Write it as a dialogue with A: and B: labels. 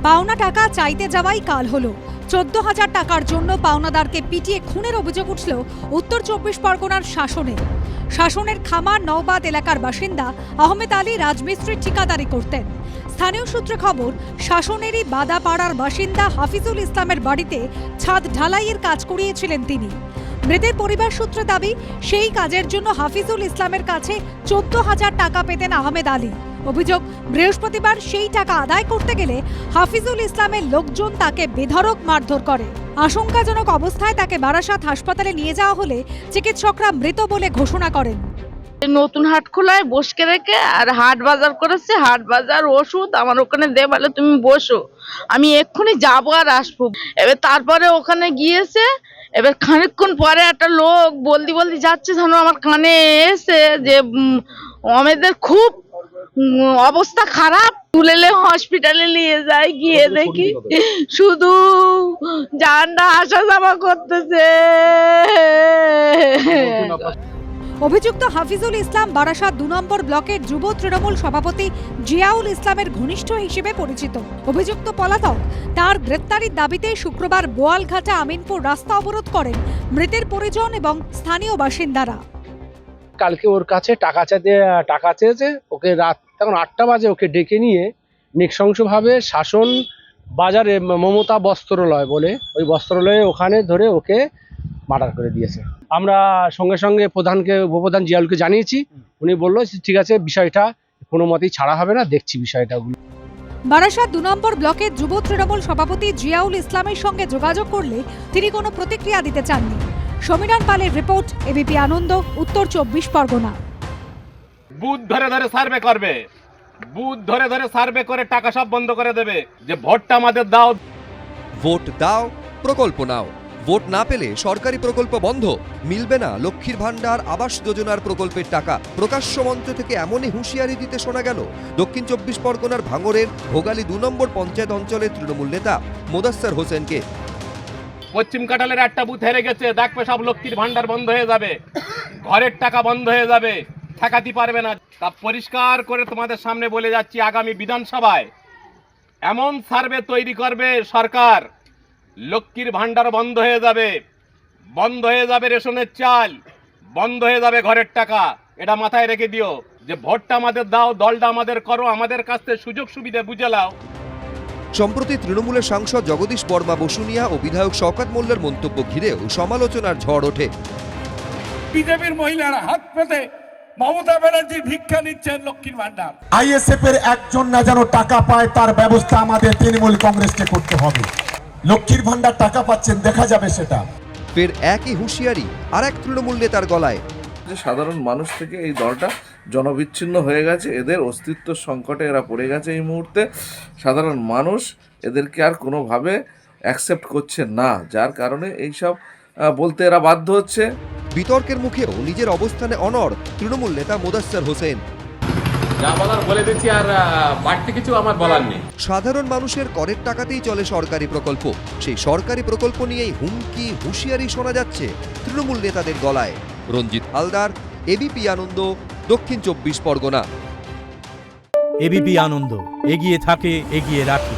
A: পাওনা টাকা চাইতে যাওয়াই কাল হলো। 14,000 টাকার জন্য পাওনাদারকে পিটিয়ে খুনের অভিযোগ উঠল উত্তর 24 পরগনার শাসনের খামার নওবাদ এলাকার বাসিন্দা আহমেদ আলী রাজমিস্ত্রির ঠিকাদারি করতেন। স্থানীয় সূত্রে খবর, শাসনেরই বাদাপাড়ার বাসিন্দা হাফিজুল ইসলামের বাড়িতে ছাদ ঢালাইয়ের কাজ করিয়েছিলেন তিনি। মৃতের পরিবার সূত্রে দাবি, সেই কাজের জন্য হাফিজুল ইসলামের কাছে 14,000 টাকা পেতেন আহমেদ আলী। অভিযোগ, বৃহস্পতিবার সেই টাকা আদায় করতে গেলে হাফিজুল ইসলামের লোকজন তাকে বেধড়ক মারধর করে। আশঙ্কাজনক অবস্থায় তাকে বারাসাত হাসপাতালে নিয়ে যাওয়া হলে চিকিৎসকরা মৃত বলে ঘোষণা করেন।
B: নতুন হাট খোলায় বসকে রেখে আর হাট বাজার করেছে, হাট বাজার ওষুধ আমার ওখানে দে বলে তুমি বসো, আমি এক্ষুনি যাবো আর আসবো। এবার তারপরে ওখানে গিয়েছে, এবার খানিকক্ষণ পরে একটা লোক বলদি যাচ্ছে, যেন আমার কানে এসে যে আমাদের খুব অবস্থা খারাপ, তুলেলে হসপিটালে নিয়ে যায়। গিয়ে দেখি শুধু জানটা আসা যাওয়া করতেছে।
A: অভিযুক্ত হাফিজুল ইসলাম বারাসাত 2 নম্বর ব্লকের যুব তৃণমূল সভাপতি জিয়াউল ইসলামের ঘনিষ্ঠ হিসেবে পরিচিত। অভিযুক্ত পলাতক তার গ্রেপ্তারির দাবিতে শুক্রবার বোয়ালঘাটা আমিনপুর রাস্তা অবরোধ করেন মৃতের পরিজন এবং স্থানীয় বাসিন্দারা।
C: কালকে ওর কাছে টাকা চেয়েছে, ওকে রাত তখন 8টা বাজে ওকে ডেকে নিয়ে নৃশংসভাবে শাসন বাজারে মমতা বস্ত্রালয় বলে ওই বস্ত্রালয়ে ওখানে ধরে ওকে মার্ডার করে দিয়েছে। আমরা সঙ্গে সঙ্গে উপপ্রধান জিয়াউলকে জানিয়েছি, উনি বললো ঠিক আছে, বিষয়টা কোনো মতেই ছাড়া হবে না, দেখছি বিষয়টাগুলো।
A: বারাসাত 2 নম্বর ব্লকের যুব তৃণমূল সভাপতি জিয়াউল ইসলামের সঙ্গে যোগাযোগ করলে তিনি কোনো প্রতিক্রিয়া দিতে চাননি। সমীরণ পালের রিপোর্ট, এবিপি আনন্দ, উত্তর 24 পরগনা।
D: বুথ ধরে ধরে সার্ভে করবে, বুথ ধরে ধরে সার্ভে করে টাকা সব বন্ধ করে দেবে, যে ভোটটা আমাদের দাও।
E: ভোট দাও, প্রকল্প নাও। ভোট না পেলে সরকারি প্রকল্প বন্ধ, মিলবে না লক্ষ্মীর ভান্ডার আবাস যোজনার প্রকল্পের টাকা। প্রকাশ্য মঞ্চ থেকে এমনই হুঁশিয়ারি দিতে শোনা গেল দক্ষিণ 24 পরগনার ভাঙড়ের ভোগালী 2 নম্বর পঞ্চায়েত অঞ্চলের তৃণমূল নেতা মোদাস্সার হোসেনকে।
D: পশ্চিম কাটালের একটা বুথ হেরে গেছে, দেখবে সব লক্ষ্মীর ভান্ডার বন্ধ হয়ে যাবে, ঘরের টাকা বন্ধ হয়ে যাবে, ঠেকাতে পারবে না। তা পরিষ্কার করে তোমাদের সামনে বলে যাচ্ছি, আগামী বিধানসভায় এমন সার্ভে তৈরি করবে সরকার, লক্ষ্মীর ভান্ডার বন্ধ হয়ে যাবে, বন্ধ হয়ে যাবে রেশনের চাল, বন্ধ হয়ে যাবে ঘরের টাকা। এটা মাথায় রেখে দিও যে ভোটটা আমাদের দাও, দলটা আমাদের করো, আমাদের কাছ থেকে সুযোগ সুবিধা বুঝে নাও।
E: সম্প্রতি তৃণমূলের সাংসদ জগদীশ বর্মা বসুনিয়া ও বিধায়ক শওকত মোল্লার মন্তব্য ঘিরেও সমালোচনার ঝড় ওঠে।
F: বিজেপির মহিলারা হাত পেতে মমতা ব্যানার্জি ভিক্ষা নিচ্ছেন লক্ষ্মীর ভান্ডার।
G: আইএসএফ এর একজন না যেন টাকা পায় তার ব্যবস্থা আমাদের তৃণমূল কংগ্রেসকে করতে হবে। লক্ষ্মীর ভান্ডার টাকা পাচ্ছেন, দেখা যাবে সেটা।
E: ফের একই হুঁশিয়ারি আর এক তৃণমূল নেতার গলায়।
H: সাধারণ মানুষ থেকে এই দলটা জনবিচ্ছিন্ন হয়ে গেছে, এদের অস্তিত্ব সংকটে এরা পড়ে গেছে এই মুহূর্তে। সাধারণ মানুষ এদেরকে আর কোনোভাবে অ্যাকসেপ্ট করছে না, যার কারণে এইসব বলতে এরা বাধ্য হচ্ছে।
E: বিতর্কের মুখেও নিজের অবস্থানে অনড় তৃণমূল নেতা মোদাস্সার হোসেন।
D: যা বলার বলে দিচ্ছি, আর বাড়তি কিছু আমার বলার নেই।
E: সাধারণ মানুষের করের টাকাতেই চলে সরকারি প্রকল্প, সেই সরকারি প্রকল্প নিয়েই হুমকি হুঁশিয়ারি শোনা যাচ্ছে তৃণমূল নেতাদের গলায়। রঞ্জিত হালদার, এবিপি আনন্দ, দক্ষিণ 24 পরগনা।
I: এবিপি আনন্দ, এগিয়ে থাকে, এগিয়ে রাখে।